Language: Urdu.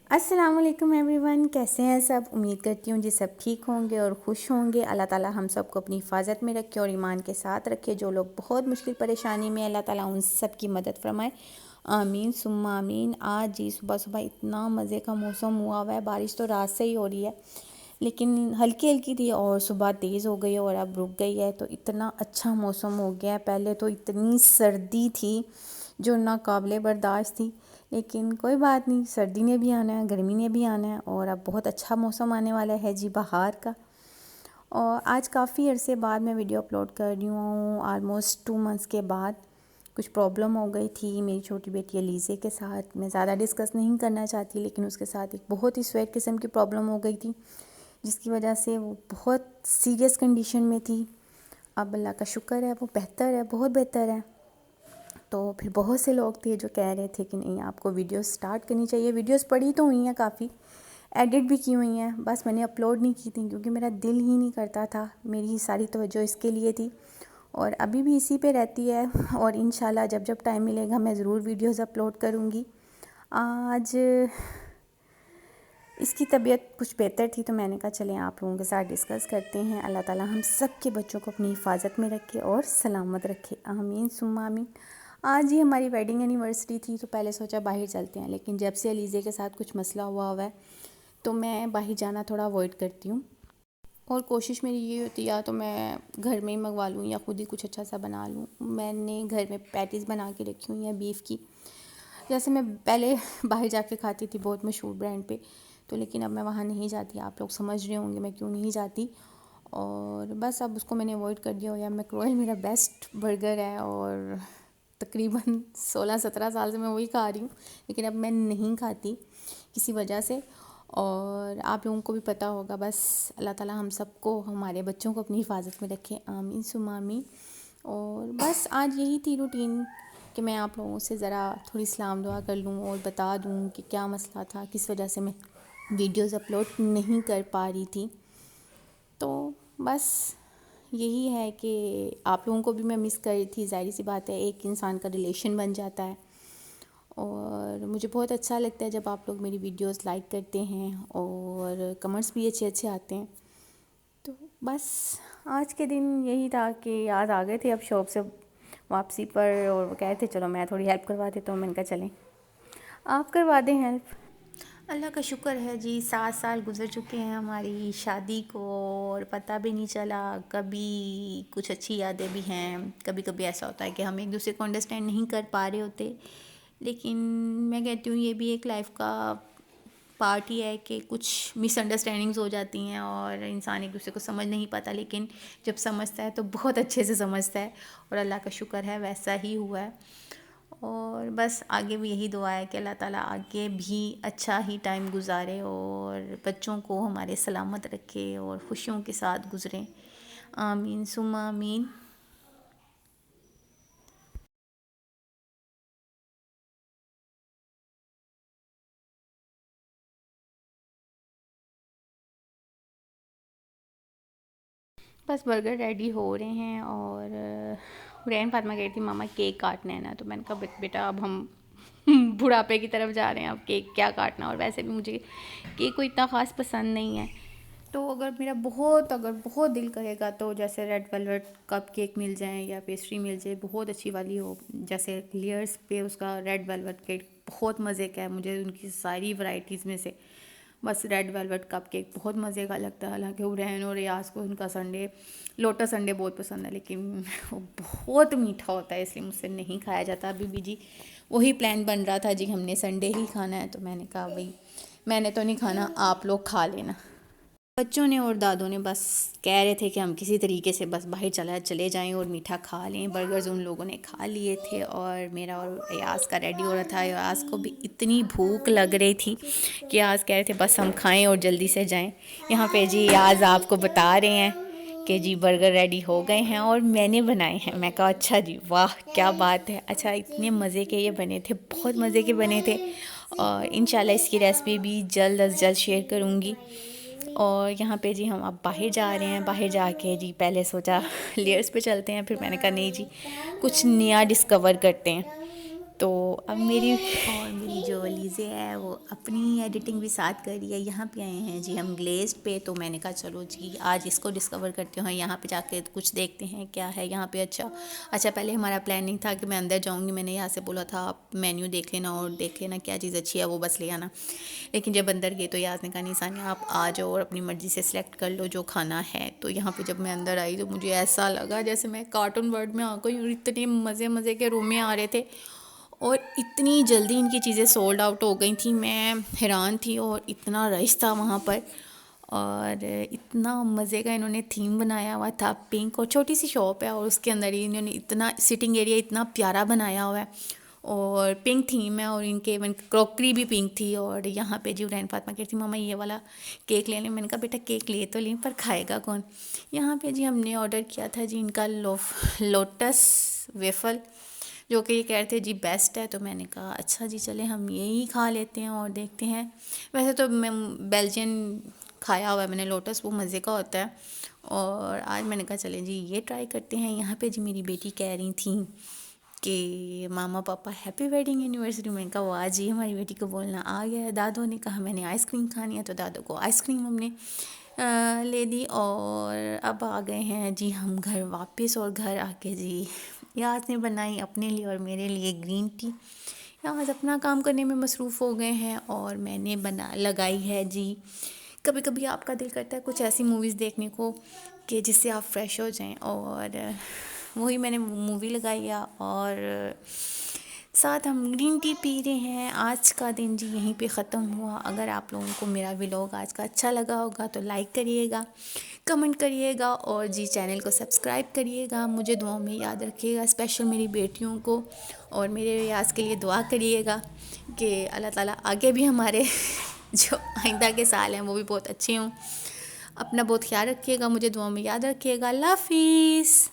السلام علیکم ایوری ون، کیسے ہیں سب؟ امید کرتی ہوں جی سب ٹھیک ہوں گے اور خوش ہوں گے۔ اللہ تعالیٰ ہم سب کو اپنی حفاظت میں رکھے اور ایمان کے ساتھ رکھے۔ جو لوگ بہت مشکل پریشانی میں، اللہ تعالیٰ ان سب کی مدد فرمائے، آمین ثم آمین۔ آج جی صبح صبح اتنا مزے کا موسم ہوا ہے، بارش تو رات سے ہی ہو رہی ہے لیکن ہلکی ہلکی تھی اور صبح تیز ہو گئی اور اب رک گئی ہے، تو اتنا اچھا موسم ہو گیا ہے۔ پہلے تو اتنی سردی تھی جو ناقابل برداشت تھی، لیکن کوئی بات نہیں، سردی نے بھی آنا ہے، گرمی نے بھی آنا ہے اور اب بہت اچھا موسم آنے والا ہے جی، بہار کا۔ اور آج کافی عرصے بعد میں ویڈیو اپلوڈ کر رہی ہوں، آلموسٹ 2 منتھس کے بعد۔ کچھ پرابلم ہو گئی تھی میری چھوٹی بیٹی علیزے کے ساتھ، میں زیادہ ڈسکس نہیں کرنا چاہتی، لیکن اس کے ساتھ ایک بہت ہی سویٹ قسم کی پرابلم ہو گئی تھی جس کی وجہ سے وہ بہت سیریس کنڈیشن میں تھی۔ اب اللہ کا شکر ہے وہ بہتر ہے، بہت بہتر ہے۔ تو پھر بہت سے لوگ تھے جو کہہ رہے تھے کہ نہیں آپ کو ویڈیوز سٹارٹ کرنی چاہیے۔ ویڈیوز پڑی تو ہوئی ہیں، کافی ایڈٹ بھی کی ہوئی ہیں، بس میں نے اپلوڈ نہیں کی تھیں کیونکہ میرا دل ہی نہیں کرتا تھا، میری ساری توجہ اس کے لیے تھی اور ابھی بھی اسی پہ رہتی ہے، اور انشاءاللہ جب جب ٹائم ملے گا میں ضرور ویڈیوز اپلوڈ کروں گی۔ آج اس کی طبیعت کچھ بہتر تھی تو میں نے کہا چلیں آپ لوگوں کے ساتھ ڈسکس کرتے ہیں۔ اللہ تعالیٰ ہم سب کے بچوں کو اپنی حفاظت میں رکھے اور سلامت رکھے، آمین ثم آمین۔ آج ہی ہماری ویڈنگ اینیورسری تھی تو پہلے سوچا باہر چلتے ہیں، لیکن جب سے علیزے کے ساتھ کچھ مسئلہ ہوا ہے تو میں باہر جانا تھوڑا اوائڈ کرتی ہوں، اور کوشش میری یہ ہوتی ہے یا تو میں گھر میں ہی منگوا لوں یا خود ہی کچھ اچھا سا بنا لوں۔ میں نے گھر میں پیٹیز بنا کے رکھی ہوئی ہیں بیف کی، جیسے میں پہلے باہر جا کے کھاتی تھی بہت مشہور برانڈ پہ، تو لیکن اب میں وہاں نہیں جاتی، آپ لوگ سمجھ رہے ہوں گے میں کیوں نہیں جاتی، اور بس اب اس کو میں نے اوائڈ کر دیا۔ یا میکروئل میرا بیسٹ برگر ہے اور تقریباً 16-17 سال سے میں وہی کھا رہی ہوں، لیکن اب میں نہیں کھاتی کسی وجہ سے، اور آپ لوگوں کو بھی پتہ ہوگا۔ بس اللہ تعالیٰ ہم سب کو، ہمارے بچوں کو اپنی حفاظت میں رکھے، آمین ثم آمین۔ اور بس آج یہی تھی روٹین کہ میں آپ لوگوں سے ذرا تھوڑی سلام دعا کر لوں اور بتا دوں کہ کیا مسئلہ تھا، کس وجہ سے میں ویڈیوز اپلوڈ نہیں کر پا رہی تھی۔ تو بس یہی ہے کہ آپ لوگوں کو بھی میں مس کر رہی تھی، ظاہر سی بات ہے ایک انسان کا ریلیشن بن جاتا ہے، اور مجھے بہت اچھا لگتا ہے جب آپ لوگ میری ویڈیوز لائک کرتے ہیں اور کمنٹس بھی اچھے اچھے آتے ہیں۔ تو بس آج کے دن یہی تھا کہ یاد آ گئے تھے اب شاپ سے واپسی پر، اور وہ کہے تھے چلو میں تھوڑی ہیلپ کروا دیتا ہوں، میں نے کہا چلیں آپ کروا دیں ہیلپ۔ اللہ کا شکر ہے جی، 7 سال گزر چکے ہیں ہماری شادی کو اور پتہ بھی نہیں چلا، کبھی کچھ اچھی یادیں بھی ہیں، کبھی کبھی ایسا ہوتا ہے کہ ہم ایک دوسرے کو انڈرسٹینڈ نہیں کر پا رہے ہوتے، لیکن میں کہتی ہوں یہ بھی ایک لائف کا پارٹ ہی ہے کہ کچھ مس انڈرسٹینڈنگز ہو جاتی ہیں اور انسان ایک دوسرے کو سمجھ نہیں پاتا، لیکن جب سمجھتا ہے تو بہت اچھے سے سمجھتا ہے، اور اللہ کا شکر ہے ویسا ہی ہوا ہے۔ اور بس آگے بھی یہی دعا ہے کہ اللہ تعالیٰ آگے بھی اچھا ہی ٹائم گزارے اور بچوں کو ہمارے سلامت رکھے اور خوشیوں کے ساتھ گزریں، آمین ثم آمین۔ بس برگر ریڈی ہو رہے ہیں، اور رین فاطمہ کہہ رہی تھی ماما کیک کاٹنا ہے نا، تو میں نے کہا بیٹا اب ہم بڑھاپے کی طرف جا رہے ہیں، اب کیک کیا کاٹنا، اور ویسے بھی مجھے کیک کو اتنا خاص پسند نہیں ہے، تو اگر بہت دل کرے گا تو جیسے ریڈ ویلویٹ کپ کیک مل جائیں یا پیسٹری مل جائے بہت اچھی والی ہو، جیسے لیئرس پہ اس کا ریڈ ویلویٹ کیک بہت مزے کا ہے، مجھے ان کی ساری ورائٹیز میں سے بس ریڈ ویلویٹ کپ کیک بہت مزے کا لگتا ہے۔ حالانکہ ابراہین اور ریاض کو ان کا لوٹس سنڈے بہت پسند ہے، لیکن وہ بہت میٹھا ہوتا ہے اس لیے مجھ سے نہیں کھایا جاتا۔ ابھی بھی جی وہی پلان بن رہا تھا جی ہم نے سنڈے ہی کھانا ہے، تو میں نے کہا بھائی میں نے تو نہیں کھانا، آپ لوگ کھا لینا۔ بچوں نے اور دادوں نے بس کہہ رہے تھے کہ ہم کسی طریقے سے بس باہر چلے جائیں اور میٹھا کھا لیں۔ برگرز ان لوگوں نے کھا لیے تھے اور میرا اور ایاز کا ریڈی ہو رہا تھا۔ ایاز کو بھی اتنی بھوک لگ رہی تھی کہ ایاز کہہ رہے تھے بس ہم کھائیں اور جلدی سے جائیں۔ یہاں پہ جی ایاز آپ کو بتا رہے ہیں کہ جی برگر ریڈی ہو گئے ہیں اور میں نے بنائے ہیں۔ میں کہا اچھا جی واہ کیا بات ہے، اچھا اتنے مزے کے یہ بنے تھے، بہت مزے کے بنے تھے، اور انشاءاللہ اس کی ریسپی بھی جلد از جلد شیئر کروں گی۔ اور یہاں پہ جی ہم اب باہر جا رہے ہیں، باہر جا کے جی پہلے سوچا لیئرز پہ چلتے ہیں، پھر میں نے کہا نہیں جی کچھ نیا ڈسکور کرتے ہیں۔ تو اب میری جو چیزیں ہیں وہ اپنی ایڈیٹنگ بھی ساتھ کر رہی ہے. یہاں پہ آئے ہیں جی ہم گلیزڈ پہ, تو میں نے کہا چلو جی آج اس کو ڈسکور کرتے ہیں, یہاں پہ جا کے کچھ دیکھتے ہیں کیا ہے یہاں پہ. اچھا پہلے ہمارا پلاننگ تھا کہ میں اندر جاؤں گی, میں نے یہاں سے بولا تھا آپ مینیو دیکھ لینا اور دیکھ لینا کیا چیز اچھی ہے وہ بس لے آنا. لیکن جب اندر گئے تو یاز نے کہا نہیں ثانیہ آپ آ جاؤ اور اپنی مرضی سے سلیکٹ کر لو جو کھانا ہے. تو یہاں پہ جب میں اندر آئی تو مجھے ایسا لگا جیسے میں کارٹون ورلڈ میں آ گئی, اور اتنے مزے کے روم میں آ رہے تھے اور اتنی جلدی ان کی چیزیں سولڈ آؤٹ ہو گئی تھیں. میں حیران تھی اور اتنا رش تھا وہاں پر, اور اتنا مزے کا انہوں نے تھیم بنایا ہوا تھا پنک, اور چھوٹی سی شاپ ہے اور اس کے اندر ہی انہوں نے اتنا سٹنگ ایریا اتنا پیارا بنایا ہوا ہے اور پنک تھیم ہے, اور ان کے ایون کروکری بھی پنک تھی. اور یہاں پہ جی ورین فاطمہ کہتی ماما یہ والا کیک لے لیں. میں نے کہا بیٹا کیک لے تو لیں پر کھائے گا کون. یہاں پہ جی ہم نے آرڈر کیا تھا جی ان کا لوٹس ویفل, جو کہ یہ کہہ رہے تھے جی بیسٹ ہے. تو میں نے کہا اچھا جی چلے ہم یہی کھا لیتے ہیں اور دیکھتے ہیں. ویسے تو میں بیلجین کھایا ہوا ہے میں نے لوٹس, وہ مزے کا ہوتا ہے, اور آج میں نے کہا چلیں جی یہ ٹرائی کرتے ہیں. یہاں پہ جی میری بیٹی کہہ رہی تھیں کہ ماما پاپا ہیپی ویڈنگ اینیورسری. میں نے کہا واہ جی ہماری بیٹی کو بولنا آ گیا ہے. دادو نے کہا میں نے آئس کریم کھانی ہے, تو دادو کو آئس کریم ہم نے لے دی. اور اب آ گئے ہیں جی ہم گھر واپس, اور گھر آ کے جی یاز نے بنائی اپنے لیے اور میرے لیے گرین ٹی. یاز اپنا کام کرنے میں مصروف ہو گئے ہیں اور میں نے لگائی ہے جی. کبھی کبھی آپ کا دل کرتا ہے کچھ ایسی موویز دیکھنے کو کہ جس سے آپ فریش ہو جائیں, اور وہی میں نے مووی لگائی ہے اور ساتھ ہم گرین ٹی پی رہے ہیں. آج کا دن جی یہیں پہ ختم ہوا. اگر آپ لوگوں کو میرا ولاگ آج کا اچھا لگا ہوگا تو لائک کریے گا, کمنٹ کریے گا, اور جی چینل کو سبسکرائب کریے گا. مجھے دعاؤں میں یاد رکھیے گا, اسپیشل میری بیٹیوں کو, اور میرے ریاض کے لیے دعا کریے گا کہ اللہ تعالیٰ آگے بھی ہمارے جو آئندہ کے سال ہیں وہ بھی بہت اچھے ہوں. اپنا بہت خیال رکھیے گا, مجھے دعاؤں میں یاد رکھیے گا. اللہ حافظ.